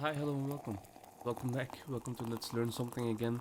Hi, hello, and welcome. Welcome back. Welcome to Let's Learn Something Again.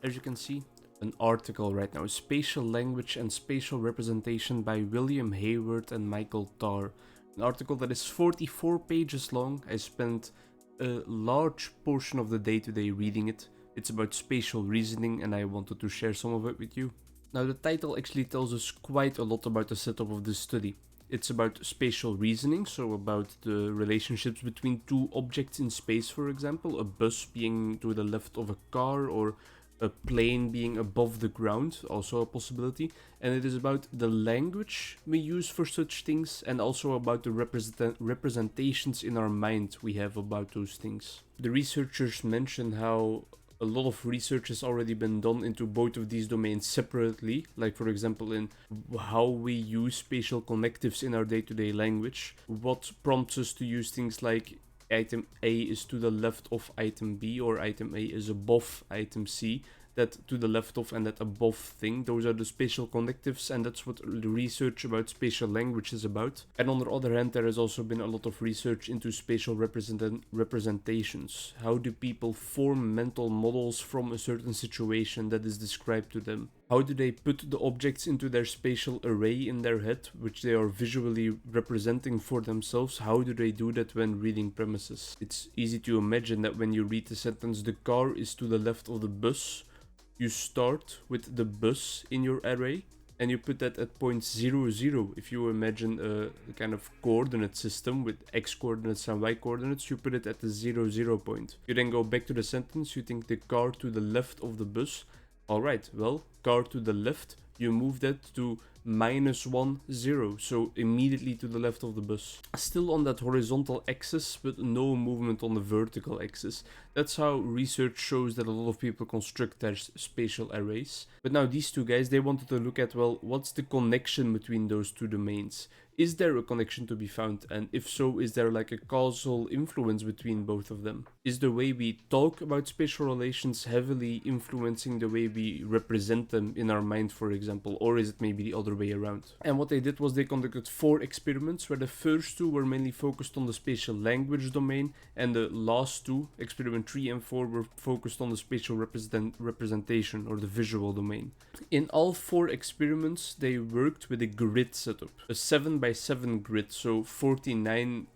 As you can see, an article right now, Spatial Language and Spatial Representation by William Hayward and Michael Tarr. An article that is 44 pages long. I spent a large portion of the day today reading it. It's about spatial reasoning, and I wanted to share some of it with you. Now, the title actually tells us quite a lot about the setup of this study. It's about spatial reasoning, so about the relationships between two objects in space, for example, a bus being to the left of a car or a plane being above the ground, also a possibility. And it is about the language we use for such things and also about the representations in our mind we have about those things. The researchers mention how a lot of research has already been done into both of these domains separately, like for example in how we use spatial connectives in our day-to-day language, what prompts us to use things like item A is to the left of item B or item A is above item C, that to the left of and that above thing. Those are the spatial connectives, and that's what the research about spatial language is about. And on the other hand, there has also been a lot of research into spatial representations. How do people form mental models from a certain situation that is described to them? How do they put the objects into their spatial array in their head, which they are visually representing for themselves? How do they do that when reading premises? It's easy to imagine that when you read the sentence, the car is to the left of the bus, you start with the bus in your array and you put that at point 0, 0. If you imagine a kind of coordinate system with x coordinates and y coordinates, you put it at the 0, 0 point. You then go back to the sentence, you think the car to the left of the bus. Alright, well, car to the left, you move that to -1, 0, so immediately to the left of the bus. Still on that horizontal axis, but no movement on the vertical axis. That's how research shows that a lot of people construct their spatial arrays. But now these two guys, they wanted to look at, well, what's the connection between those two domains? Is there a connection to be found? And if so, is there like a causal influence between both of them? Is the way we talk about spatial relations heavily influencing the way we represent them in our mind, for example? Or is it maybe the other way around? And what they did was they conducted 4 experiments, where the first 2 were mainly focused on the spatial language domain, and the last 2, experiment 3 and 4, were focused on the spatial representation or the visual domain. In all 4 experiments, they worked with a grid setup, a 7x7 grid, so 49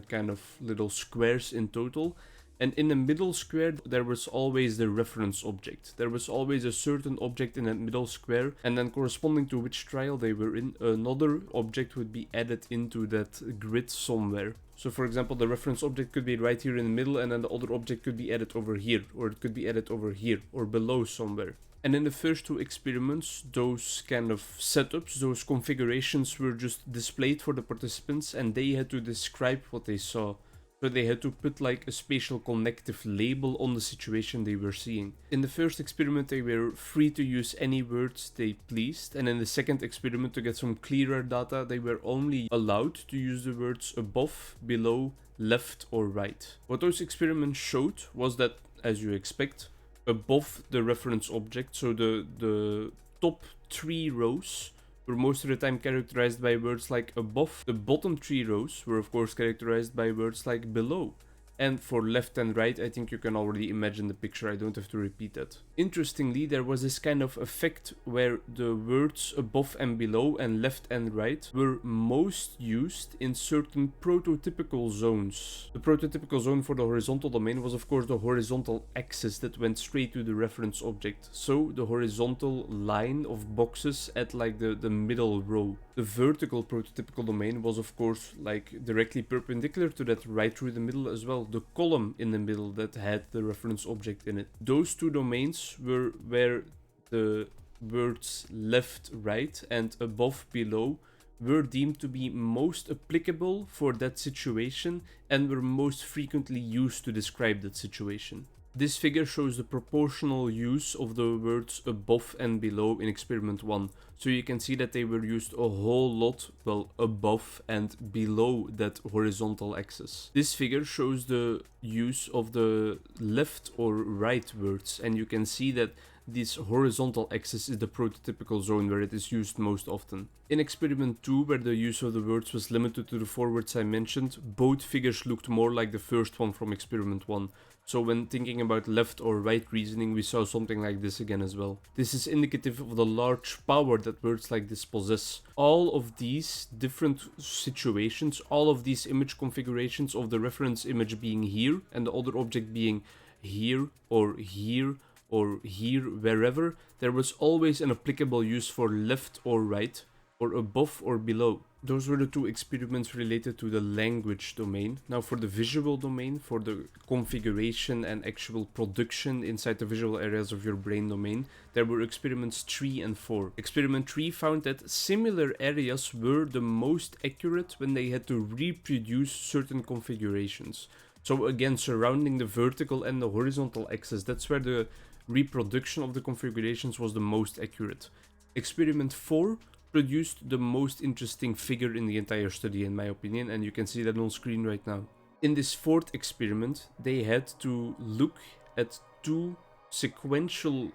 kind of little squares in total. And in the middle square, there was always the reference object. There was always a certain object in that middle square, and then corresponding to which trial they were in, another object would be added into that grid somewhere. So for example, the reference object could be right here in the middle, and then the other object could be added over here, or it could be added over here, or below somewhere. And in the first 2 experiments, those kind of setups, those configurations were just displayed for the participants, and they had to describe what they saw. So they had to put like a spatial connective label on the situation they were seeing. In the first experiment, they were free to use any words they pleased, and in the second experiment, to get some clearer data, they were only allowed to use the words above, below, left or right. What those experiments showed was that, as you expect, above the reference object, so the top 3 rows were most of the time characterized by words like above. The bottom 3 rows were of course characterized by words like below. And for left and right, I think you can already imagine the picture, I don't have to repeat that. Interestingly, there was this kind of effect where the words above and below and left and right were most used in certain prototypical zones. The prototypical zone for the horizontal domain was of course the horizontal axis that went straight to the reference object. So the horizontal line of boxes at like the middle row. The vertical prototypical domain was of course like directly perpendicular to that right through the middle as well. The column in the middle that had the reference object in it. Those 2 domains were where the words left, right and above, below were deemed to be most applicable for that situation and were most frequently used to describe that situation. This figure shows the proportional use of the words above and below in experiment 1. So you can see that they were used a whole lot, well, above and below that horizontal axis. This figure shows the use of the left or right words, and you can see that this horizontal axis is the prototypical zone where it is used most often. In experiment 2, where the use of the words was limited to the 4 words I mentioned, both figures looked more like the first one from experiment 1. So when thinking about left or right reasoning, we saw something like this again as well. This is indicative of the large power that words like this possess. All of these different situations, all of these image configurations of the reference image being here and the other object being here or here or here, wherever, there was always an applicable use for left or right, or above or below. Those were the 2 experiments related to the language domain. Now for the visual domain, for the configuration and actual production inside the visual areas of your brain domain, there were experiments 3 and 4. Experiment 3 found that similar areas were the most accurate when they had to reproduce certain configurations. So again, surrounding the vertical and the horizontal axis, that's where the reproduction of the configurations was the most accurate. Experiment 4 produced the most interesting figure in the entire study, in my opinion, and you can see that on screen right now. In this 4th experiment, they had to look at 2 sequential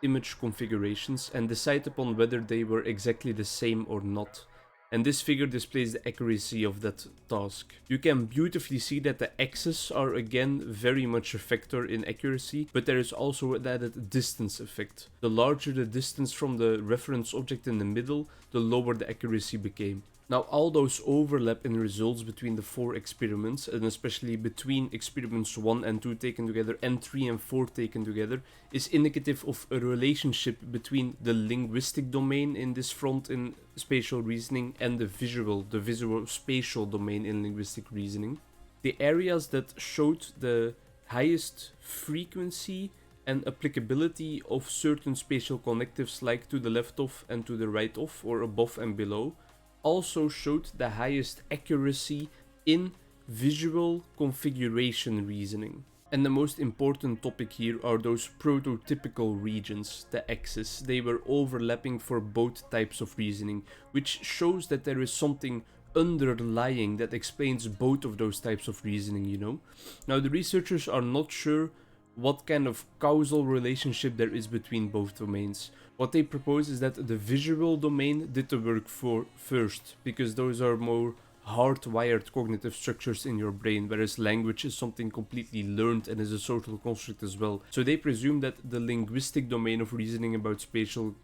image configurations and decide upon whether they were exactly the same or not. And this figure displays the accuracy of that task. You can beautifully see that the axes are again very much a factor in accuracy, but there is also an added distance effect. The larger the distance from the reference object in the middle, the lower the accuracy became. Now all those overlap in results between the 4 experiments, and especially between experiments 1 and 2 taken together and 3 and 4 taken together, is indicative of a relationship between the linguistic domain in this front in spatial reasoning and the visual spatial domain in linguistic reasoning. The areas that showed the highest frequency and applicability of certain spatial connectives, like to the left of and to the right of, or above and below, also showed the highest accuracy in visual configuration reasoning. And the most important topic here are those prototypical regions, the axes. They were overlapping for both types of reasoning, which shows that there is something underlying that explains both of those types of reasoning, you know. Now the researchers are not sure what kind of causal relationship there is between both domains. What they propose is that the visual domain did the work for first, because those are more hardwired cognitive structures in your brain, whereas language is something completely learned and is a social construct as well. So they presume that the linguistic domain of reasoning about spatial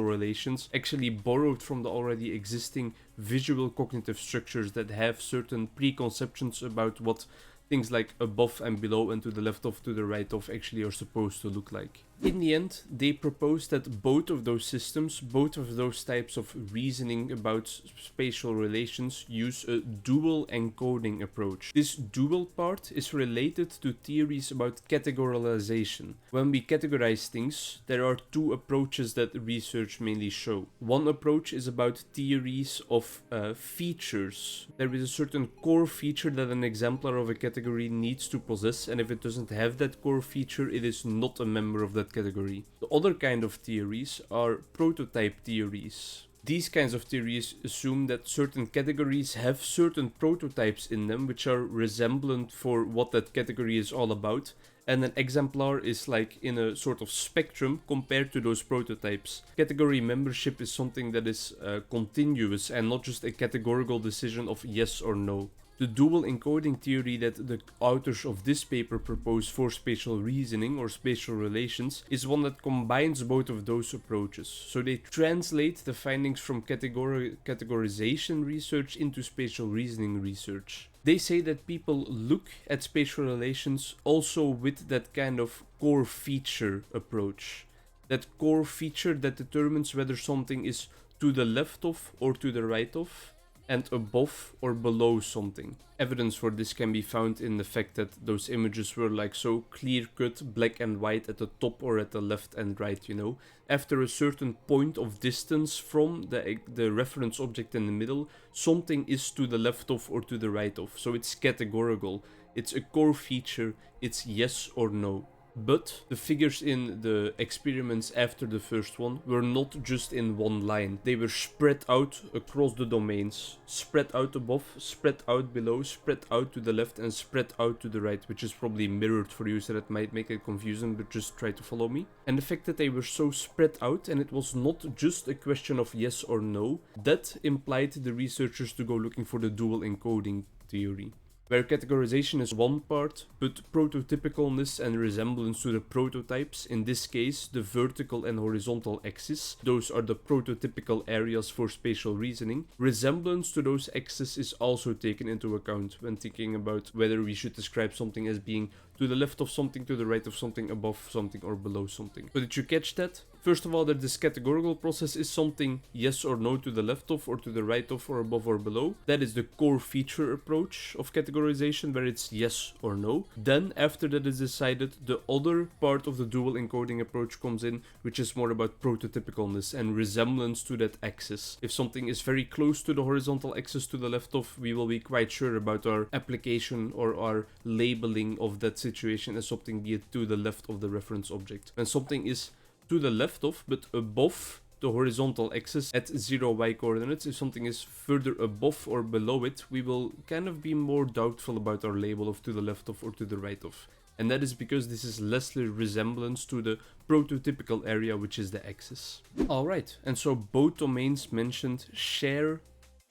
relations actually borrowed from the already existing visual cognitive structures that have certain preconceptions about what things like above and below and to the left of, to the right of actually are supposed to look like. In the end, they propose that both of those systems, both of those types of reasoning about spatial relations, use a dual encoding approach. This dual part is related to theories about categorization. When we categorize things, there are 2 approaches that research mainly show. One approach is about theories of features. There is a certain core feature that an exemplar of a category needs to possess, and if it doesn't have that core feature, it is not a member of that category. The other kind of theories are prototype theories. These kinds of theories assume that certain categories have certain prototypes in them which are resemblant for what that category is all about, and an exemplar is like in a sort of spectrum compared to those prototypes. Category membership is something that is continuous and not just a categorical decision of yes or no. The dual encoding theory that the authors of this paper propose for spatial reasoning or spatial relations is one that combines both of those approaches. So they translate the findings from categorization research into spatial reasoning research. They say that people look at spatial relations also with that kind of core feature approach. That core feature that determines whether something is to the left of or to the right of, and above or below something. Evidence for this can be found in the fact that those images were like so clear-cut, black and white at the top or at the left and right, you know. After a certain point of distance from the reference object in the middle, something is to the left of or to the right of. So it's categorical. It's a core feature. It's yes or no. But the figures in the experiments after the first one were not just in one line. They were spread out across the domains, spread out above, spread out below, spread out to the left, and spread out to the right, which is probably mirrored for you, so that might make it confusing, but just try to follow me. And the fact that they were so spread out and it was not just a question of yes or no, that implied the researchers to go looking for the dual encoding theory, where categorization is one part, but prototypicalness and resemblance to the prototypes, in this case the vertical and horizontal axes, those are the prototypical areas for spatial reasoning. Resemblance to those axes is also taken into account when thinking about whether we should describe something as being to the left of something, to the right of something, above something, or below something. So did you catch that? First of all, that this categorical process is something yes or no to the left of, or to the right of, or above or below. That is the core feature approach of categorization, where it's yes or no. Then, after that is decided, the other part of the dual encoding approach comes in, which is more about prototypicalness and resemblance to that axis. If something is very close to the horizontal axis to the left of, we will be quite sure about our application or our labeling of that situation as something be it to the left of the reference object. When something is to the left of, but above the horizontal axis at 0 y coordinates, if something is further above or below it, we will kind of be more doubtful about our label of to the left of or to the right of. And that is because this is lessly resemblance to the prototypical area, which is the axis. Alright, and so both domains mentioned share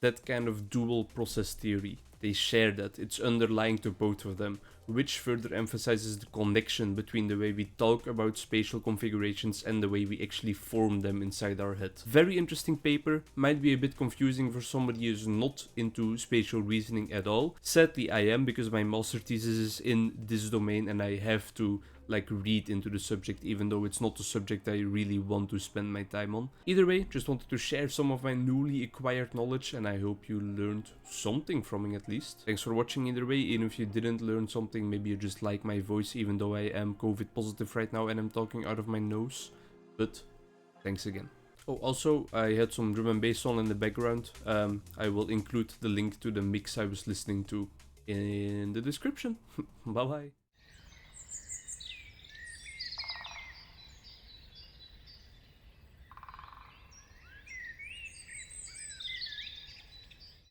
that kind of dual process theory. They share that, it's underlying to both of them, which further emphasizes the connection between the way we talk about spatial configurations and the way we actually form them inside our head. Very interesting paper, might be a bit confusing for somebody who's not into spatial reasoning at all. Sadly I am, because my master thesis is in this domain and I have to read into the subject, even though it's not a subject I really want to spend my time on. Either way, just wanted to share some of my newly acquired knowledge, and I hope you learned something from it at least. Thanks for watching either way. Even if you didn't learn something, maybe you just like my voice, even though I am COVID positive right now and I'm talking out of my nose. But thanks again. Oh, also, I had some drum and bass on in the background. I will include the link to the mix I was listening to in the description. Bye bye.